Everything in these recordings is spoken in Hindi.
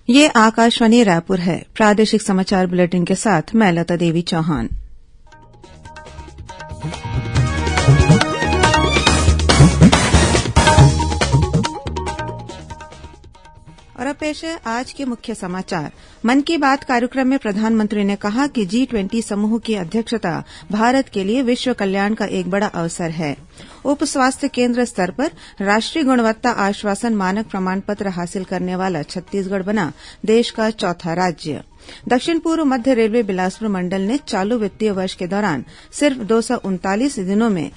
ये आकाशवाणी रायपुर है। प्रादेशिक समाचार बुलेटिन के साथ मैं लता देवी चौहान। और अब पेश है आज के मुख्य समाचार। मन की बात कार्यक्रम में प्रधानमंत्री ने कहा कि G20 समूह की अध्यक्षता भारत के लिए विश्व कल्याण का एक बड़ा अवसर है। उप स्वास्थ्य केंद्र स्तर पर राष्ट्रीय गुणवत्ता आश्वासन मानक प्रमाण पत्र हासिल करने वाला छत्तीसगढ़ बना देश का चौथा राज्य। दक्षिण पूर्व मध्य रेलवे बिलासपुर मंडल ने चालू वित्तीय वर्ष के दौरान सिर्फ 239 दिनों में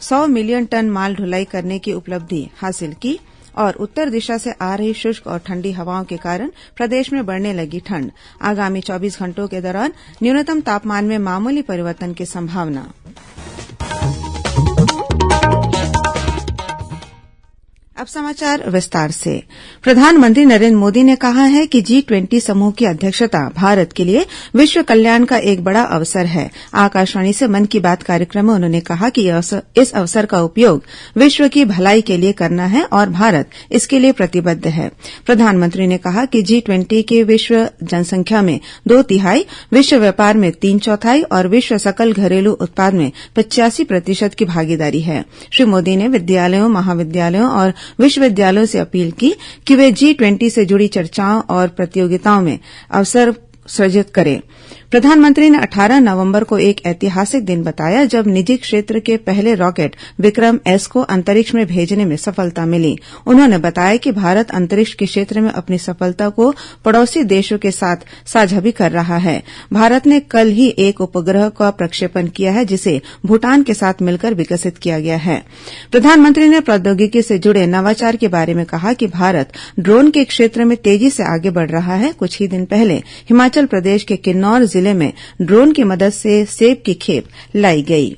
100 मिलियन टन माल ढुलाई करने की उपलब्धि हासिल की। और उत्तर दिशा से आ रही शुष्क और ठंडी हवाओं के कारण प्रदेश में बढ़ने लगी ठंड। आगामी 24 घंटों के दौरान न्यूनतम तापमान में मामूली परिवर्तन की संभावना। अब समाचार विस्तार से। प्रधानमंत्री नरेंद्र मोदी ने कहा है कि G20 समूह की अध्यक्षता भारत के लिए विश्व कल्याण का एक बड़ा अवसर है। आकाशवाणी से मन की बात कार्यक्रम में उन्होंने कहा कि इस अवसर का उपयोग विश्व की भलाई के लिए करना है और भारत इसके लिए प्रतिबद्ध है। प्रधानमंत्री ने कहा कि G20 के विश्व जनसंख्या में 2/3, विश्व व्यापार में 3/4 और विश्व सकल घरेलू उत्पाद में 85% की भागीदारी है। श्री मोदी ने विद्यालयों, महाविद्यालयों और विश्वविद्यालयों से अपील की कि वे G20 से जुड़ी चर्चाओं और प्रतियोगिताओं में अवसर सृजित करें। प्रधानमंत्री ने 18 नवंबर को एक ऐतिहासिक दिन बताया जब निजी क्षेत्र के पहले रॉकेट विक्रम एस को अंतरिक्ष में भेजने में सफलता मिली। उन्होंने बताया कि भारत अंतरिक्ष के क्षेत्र में अपनी सफलता को पड़ोसी देशों के साथ साझा भी कर रहा है। भारत ने कल ही एक उपग्रह का प्रक्षेपण किया है जिसे भूटान के साथ मिलकर विकसित किया गया है। प्रधानमंत्री ने प्रौद्योगिकी से जुड़े नवाचार के बारे में कहा कि भारत ड्रोन के क्षेत्र में तेजी से आगे बढ़ रहा है। कुछ ही दिन पहले हिमाचल प्रदेश के किन्नौर जिले में ड्रोन की मदद से सेब की खेप लाई गई।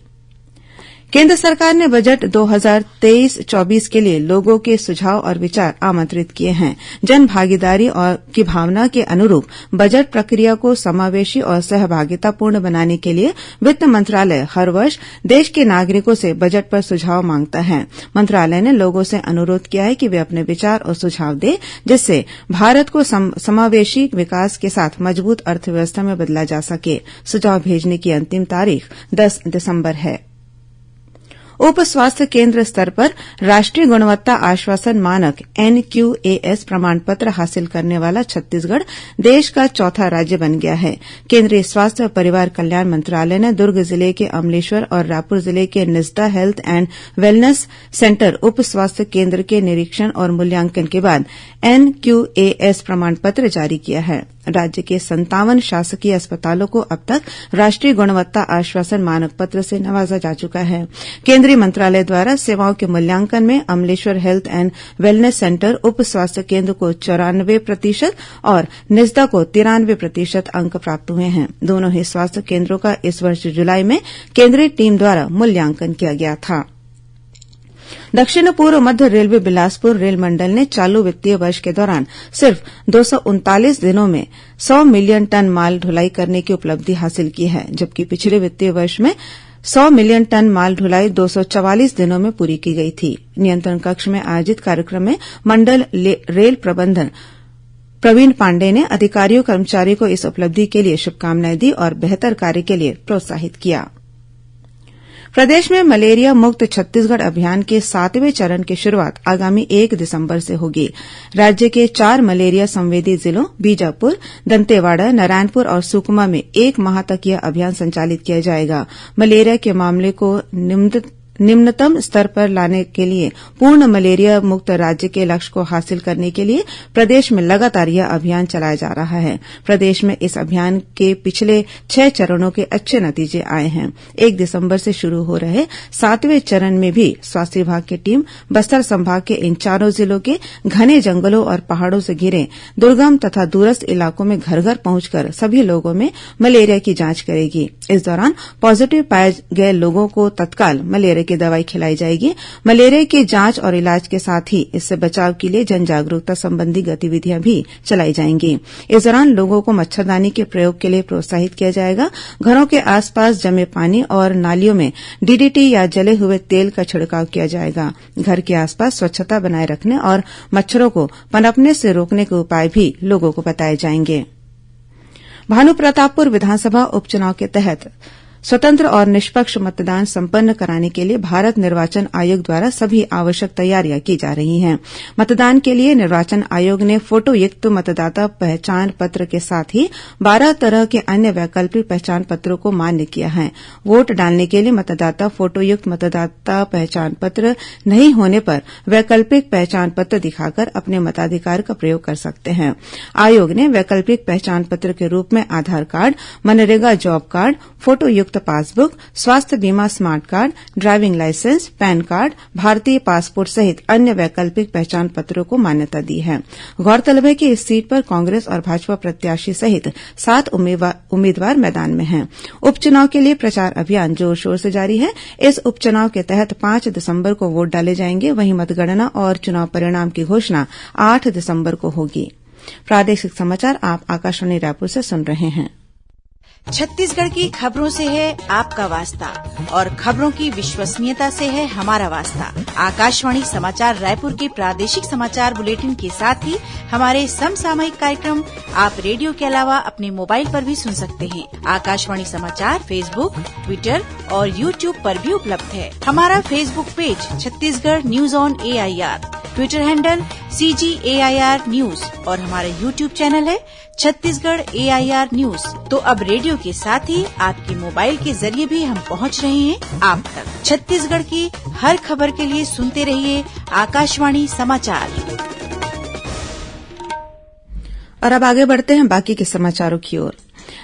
केंद्र सरकार ने बजट 2023-24 के लिए लोगों के सुझाव और विचार आमंत्रित किए हैं। जन भागीदारी की भावना के अनुरूप बजट प्रक्रिया को समावेशी और सहभागितापूर्ण बनाने के लिए वित्त मंत्रालय हर वर्ष देश के नागरिकों से बजट पर सुझाव मांगता है। मंत्रालय ने लोगों से अनुरोध किया है कि वे अपने विचार और सुझाव दें जिससे भारत को समावेशी विकास के साथ मजबूत अर्थव्यवस्था में बदला जा सके। सुझाव भेजने की अंतिम तारीख 10 दिसंबर है। उप स्वास्थ्य केंद्र स्तर पर राष्ट्रीय गुणवत्ता आश्वासन मानक NQAS प्रमाण पत्र हासिल करने वाला छत्तीसगढ़ देश का चौथा राज्य बन गया है। केंद्रीय स्वास्थ्य और परिवार कल्याण मंत्रालय ने दुर्ग जिले के अमलेश्वर और रायपुर जिले के निजदा हेल्थ एंड वेलनेस सेंटर उप स्वास्थ्य केंद्र के निरीक्षण और मूल्यांकन के बाद NQAS प्रमाण पत्र जारी किया है। राज्य के 57 शासकीय अस्पतालों को अब तक राष्ट्रीय गुणवत्ता आश्वासन मानक पत्र से नवाजा जा चुका है। केंद्रीय मंत्रालय द्वारा सेवाओं के मूल्यांकन में Amleshwar health and wellness centre उप स्वास्थ्य केंद्र को 94% और निजदा को 93% अंक प्राप्त हुए हैं। दोनों ही स्वास्थ्य केंद्रों का इस वर्ष जुलाई में केंद्रीय टीम द्वारा मूल्यांकन किया गया था। दक्षिण पूर्व मध्य रेलवे बिलासपुर रेल मंडल ने चालू वित्तीय वर्ष के दौरान सिर्फ 239 दिनों में 100 मिलियन टन माल ढुलाई करने की उपलब्धि हासिल की है, जबकि पिछले वित्तीय वर्ष में 100 मिलियन टन माल ढुलाई 244 दिनों में पूरी की गई थी। नियंत्रण कक्ष में आयोजित कार्यक्रम में मंडल रेल प्रबंधन प्रवीण पांडेय ने अधिकारियों कर्मचारियों को इस उपलब्धि के लिए शुभकामनाएं दी और बेहतर कार्य के लिए प्रोत्साहित किया। प्रदेश में मलेरिया मुक्त छत्तीसगढ़ अभियान के 7वें चरण की शुरूआत आगामी 1 दिसंबर से होगी। राज्य के 4 मलेरिया संवेदी जिलों बीजापुर, दंतेवाड़ा, नारायणपुर और सुकमा में 1 माह तक यह अभियान संचालित किया जाएगा। मलेरिया के मामले को निम्नतम स्तर पर लाने के लिए पूर्ण मलेरिया मुक्त राज्य के लक्ष्य को हासिल करने के लिए प्रदेश में लगातार यह अभियान चलाया जा रहा है। प्रदेश में इस अभियान के पिछले 6 चरणों के अच्छे नतीजे आए हैं। 1 दिसंबर से शुरू हो रहे 7वें चरण में भी स्वास्थ्य विभाग की टीम बस्तर संभाग के इन चारों जिलों के घने जंगलों और पहाड़ों से घिरे दुर्गम तथा दूरस्थ इलाकों में घर घर पहुंचकर सभी लोगों में मलेरिया की जांच करेगी। इस दौरान पॉजिटिव पाए गए लोगों को तत्काल मलेरिया की की दवाई खिलाई जाएगी। मलेरिया की जांच और इलाज के साथ ही इससे बचाव के लिए जन जागरूकता संबंधी गतिविधियां भी चलाई जाएंगी। इस दौरान लोगों को मच्छरदानी के प्रयोग के लिए प्रोत्साहित किया जाएगा। घरों के आसपास जमे पानी और नालियों में डीडीटी या जले हुए तेल का छिड़काव किया जाएगा। घर के आसपास स्वच्छता बनाए रखने और मच्छरों को पनपने से रोकने के उपाय भी लोगों को बताए जाएंगे। भानुप्रतापपुर विधानसभा उपचुनाव के तहत स्वतंत्र और निष्पक्ष मतदान संपन्न कराने के लिए भारत निर्वाचन आयोग द्वारा सभी आवश्यक तैयारियां की जा रही हैं। मतदान के लिए निर्वाचन आयोग ने फोटोयुक्त मतदाता पहचान पत्र के साथ ही 12 तरह के अन्य वैकल्पिक पहचान पत्रों को मान्य किया है। वोट डालने के लिए मतदाता फोटोयुक्त मतदाता पहचान पत्र नहीं होने पर वैकल्पिक पहचान पत्र दिखाकर अपने मताधिकार का प्रयोग कर सकते हैं। आयोग ने वैकल्पिक पहचान पत्र के रूप में Aadhaar card, MNREGA job card, फोटोयुक्त पासबुक, स्वास्थ्य बीमा smart card, driving licence, PAN card, भारतीय पासपोर्ट सहित अन्य वैकल्पिक पहचान पत्रों को मान्यता दी है। गौरतलब है कि इस सीट पर कांग्रेस और भाजपा प्रत्याशी सहित 7 उम्मीदवार मैदान में हैं। उपचुनाव के लिए प्रचार अभियान जोर शोर से जारी है। इस उपचुनाव के तहत 5 दिसंबर को वोट डाले जाएंगे। वहीं मतगणना और चुनाव परिणाम की घोषणा 8 दिसंबर को होगी। प्रादेशिक समाचार आप आकाशवाणी रायपुर से सुन रहे हैं। छत्तीसगढ़ की खबरों से है आपका वास्ता और खबरों की विश्वसनीयता से है हमारा वास्ता। आकाशवाणी समाचार रायपुर के प्रादेशिक समाचार बुलेटिन के साथ ही हमारे समसामयिक कार्यक्रम आप रेडियो के अलावा अपने मोबाइल पर भी सुन सकते हैं। आकाशवाणी समाचार फेसबुक, ट्विटर और यूट्यूब पर भी उपलब्ध है। हमारा Facebook page Chhattisgarh news on AIR, Twitter handle CGAIR news और हमारा यूट्यूब चैनल है छत्तीसगढ़ AIR न्यूज। तो अब रेडियो के साथ ही आपके मोबाइल के जरिए भी हम पहुंच रहे हैं आप तक। छत्तीसगढ़ की हर खबर के लिए सुनते रहिए आकाशवाणी समाचार। और अब आगे बढ़ते हैं बाकी के समाचारों की ओर।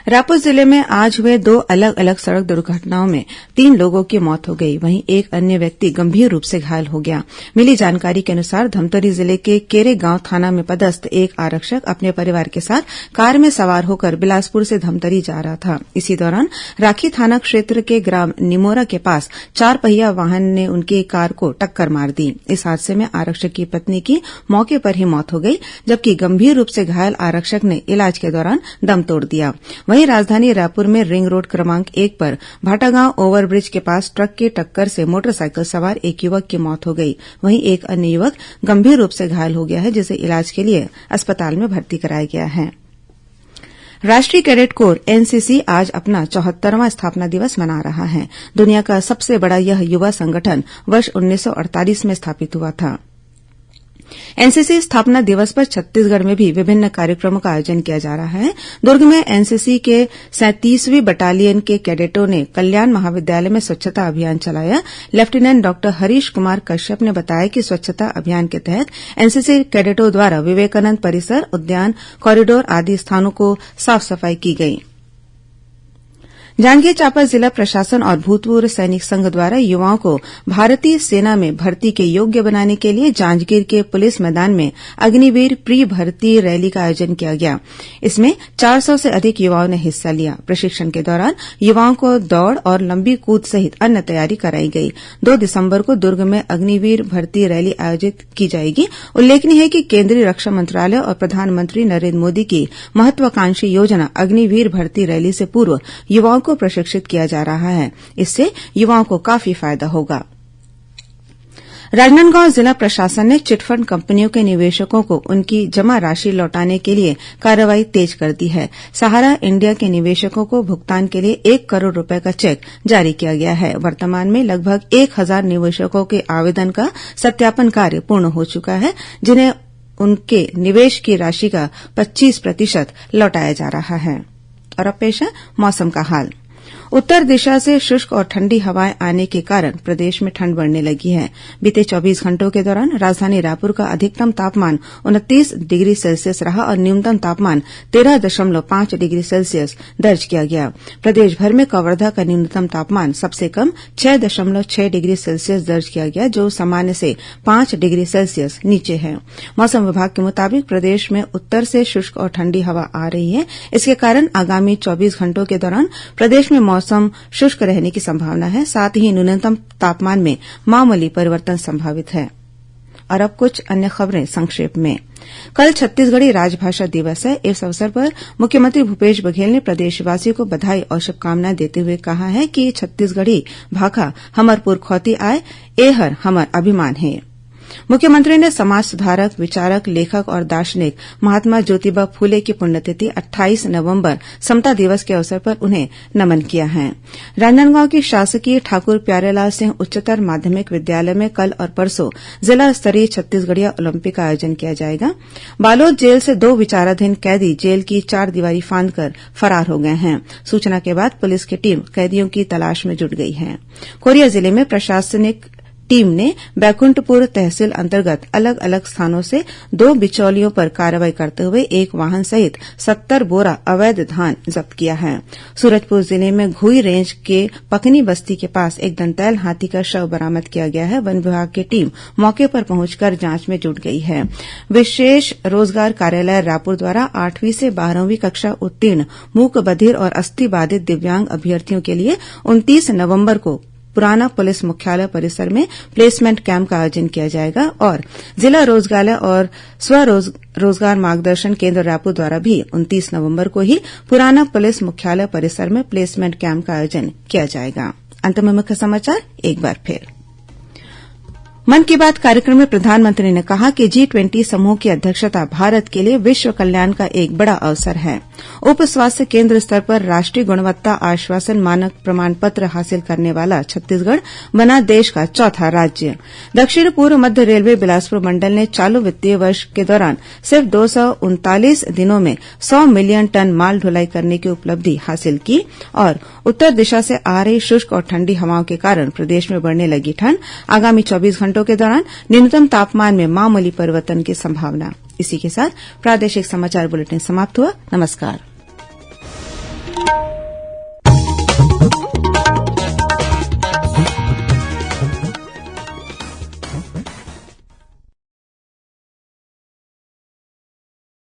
रायपुर जिले में आज हुए 2 अलग अलग सड़क दुर्घटनाओं में 3 लोगों की मौत हो गई। वहीं एक अन्य व्यक्ति गंभीर रूप से घायल हो गया। मिली जानकारी के अनुसार धमतरी जिले के केरेगांव थाना में पदस्थ एक आरक्षक अपने परिवार के साथ कार में सवार होकर बिलासपुर से धमतरी जा रहा था। इसी दौरान राखी थाना क्षेत्र के ग्राम निमोरा के पास 4 पहिया वाहन ने उनकी कार को टक्कर मार दी। इस हादसे में आरक्षक की पत्नी की मौके पर ही मौत हो गई, जबकि गंभीर रूप से घायल आरक्षक ने इलाज के दौरान दम तोड़ दिया। वहीं राजधानी रायपुर में रिंग रोड क्रमांक 1 पर भाटागांव ओवरब्रिज के पास ट्रक की टक्कर से मोटरसाइकिल सवार एक युवक की मौत हो गई। वहीं एक अन्य युवक गंभीर रूप से घायल हो गया है, जिसे इलाज के लिए अस्पताल में भर्ती कराया गया है। राष्ट्रीय कैडेट कोर एनसीसी आज अपना 74वां स्थापना दिवस मना रहा है। दुनिया का सबसे बड़ा यह युवा संगठन वर्ष 1948 में स्थापित हुआ था। एनसीसी स्थापना दिवस पर छत्तीसगढ़ में भी विभिन्न कार्यक्रमों का आयोजन किया जा रहा है। दुर्ग में एनसीसी के 37वीं बटालियन के कैडेटों ने कल्याण महाविद्यालय में स्वच्छता अभियान चलाया। लेफ्टिनेंट डॉक्टर हरीश कुमार कश्यप ने बताया कि स्वच्छता अभियान के तहत एनसीसी कैडेटों द्वारा विवेकानंद परिसर, उद्यान, कॉरिडोर आदि स्थानों को साफ सफाई की गई। जांजगीर चांपा जिला प्रशासन और भूतपूर्व सैनिक संघ द्वारा युवाओं को भारतीय सेना में भर्ती के योग्य बनाने के लिए जांजगीर के पुलिस मैदान में अग्निवीर प्री भर्ती रैली का आयोजन किया गया। इसमें 400 से अधिक युवाओं ने हिस्सा लिया। प्रशिक्षण के दौरान युवाओं को दौड़ और लंबी कूद सहित अन्य तैयारी कराई गई। 2 दिसंबर को दुर्ग में अग्निवीर भर्ती रैली आयोजित की जाएगी। उल्लेखनीय है कि केंद्रीय रक्षा मंत्रालय और प्रधानमंत्री नरेंद्र मोदी की महत्वाकांक्षी योजना अग्निवीर भर्ती रैली से पूर्व युवाओं को प्रशिक्षित किया जा रहा है। इससे युवाओं को काफी फायदा होगा। राजनांदगांव जिला प्रशासन ने चिटफंड कंपनियों के निवेशकों को उनकी जमा राशि लौटाने के लिए कार्रवाई तेज कर दी है। सहारा इंडिया के निवेशकों को भुगतान के लिए 1 करोड़ रुपए का चेक जारी किया गया है। वर्तमान में लगभग 1000 निवेशकों के आवेदन का सत्यापन कार्य पूर्ण हो चुका है, जिन्हें उनके निवेश की राशि का 25% लौटाया जा रहा है। और अब पेश है मौसम का हाल। उत्तर दिशा से शुष्क और ठंडी हवाएं आने के कारण प्रदेश में ठंड बढ़ने लगी है। बीते 24 घंटों के दौरान राजधानी रायपुर का अधिकतम तापमान 29 डिग्री सेल्सियस रहा और न्यूनतम तापमान 13.5 डिग्री सेल्सियस दर्ज किया गया। प्रदेश भर में कवर्धा का न्यूनतम तापमान सबसे कम 6.6 डिग्री सेल्सियस दर्ज किया गया, जो सामान्य से 5 डिग्री सेल्सियस नीचे है। मौसम विभाग के मुताबिक प्रदेश में उत्तर से शुष्क और ठंडी हवा आ रही है। इसके कारण आगामी 24 घंटों के दौरान प्रदेश में मौसम शुष्क रहने की संभावना है। साथ ही न्यूनतम तापमान में मामूली परिवर्तन संभावित है। और अब कुछ अन्य खबरें संक्षेप में। कल छत्तीसगढ़ी राजभाषा दिवस है। इस अवसर पर मुख्यमंत्री भूपेश बघेल ने प्रदेशवासियों को बधाई और शुभकामनाएं देते हुए कहा है कि छत्तीसगढ़ी भाखा हमर पुरखौती आय, एहर हमर अभिमान है। मुख्यमंत्री ने समाज सुधारक, विचारक, लेखक और दार्शनिक महात्मा ज्योतिबा फूले की पुण्यतिथि 28 नवंबर समता दिवस के अवसर पर उन्हें नमन किया है। राजनांदगांव की शासकीय ठाकुर प्यारेलाल सिंह उच्चतर माध्यमिक विद्यालय में कल और परसों जिला स्तरीय छत्तीसगढ़िया ओलंपिक का आयोजन किया जाएगा। बालोद जेल से 2 विचाराधीन कैदी जेल की 4 दीवारी फांदकर फरार हो गए हैं। सूचना के बाद पुलिस की टीम कैदियों की तलाश में जुट गई है। कोरिया जिले में प्रशासनिक टीम ने बैकुंठपुर तहसील अंतर्गत अलग अलग स्थानों से 2 बिचौलियों पर कार्रवाई करते हुए एक वाहन सहित 70 बोरा अवैध धान जब्त किया है। सूरजपुर जिले में घुई रेंज के पकनी बस्ती के पास एक दंतैल हाथी का शव बरामद किया गया है। वन विभाग की टीम मौके पर पहुंचकर जांच में जुट गई है। विशेष रोजगार कार्यालय रायपुर द्वारा 8वीं से 12वीं कक्षा उत्तीर्ण मूक बधिर और अस्थि बाधित दिव्यांग अभ्यर्थियों के लिए 29 नवंबर को पुराना पुलिस मुख्यालय परिसर में प्लेसमेंट कैंप का आयोजन किया जाएगा और जिला रोजगार और स्वरोजगार मार्गदर्शन केंद्र रायपुर द्वारा भी 29 नवंबर को ही पुराना पुलिस मुख्यालय परिसर में प्लेसमेंट कैंप का आयोजन किया जाएगा। अंत में मुख्य समाचार एक बार फिर। मन की बात कार्यक्रम में प्रधानमंत्री ने कहा कि G20 समूह की अध्यक्षता भारत के लिए विश्व कल्याण का एक बड़ा अवसर है। उप स्वास्थ्य केंद्र स्तर पर राष्ट्रीय गुणवत्ता आश्वासन मानक प्रमाण पत्र हासिल करने वाला छत्तीसगढ़ बना देश का चौथा राज्य। दक्षिण पूर्व मध्य रेलवे बिलासपुर मंडल ने चालू वित्तीय वर्ष के दौरान सिर्फ 239 दिनों में 100 मिलियन टन माल ढुलाई करने की उपलब्धि हासिल की। और उत्तर दिशा से आ रही शुष्क और ठंडी हवाओं के कारण प्रदेश में बढ़ने लगी ठंड। आगामी 24 घंटों के दौरान न्यूनतम तापमान में मामूली परिवर्तन की संभावना। इसी के साथ प्रादेशिक समाचार बुलेटिन समाप्त हुआ। नमस्कार।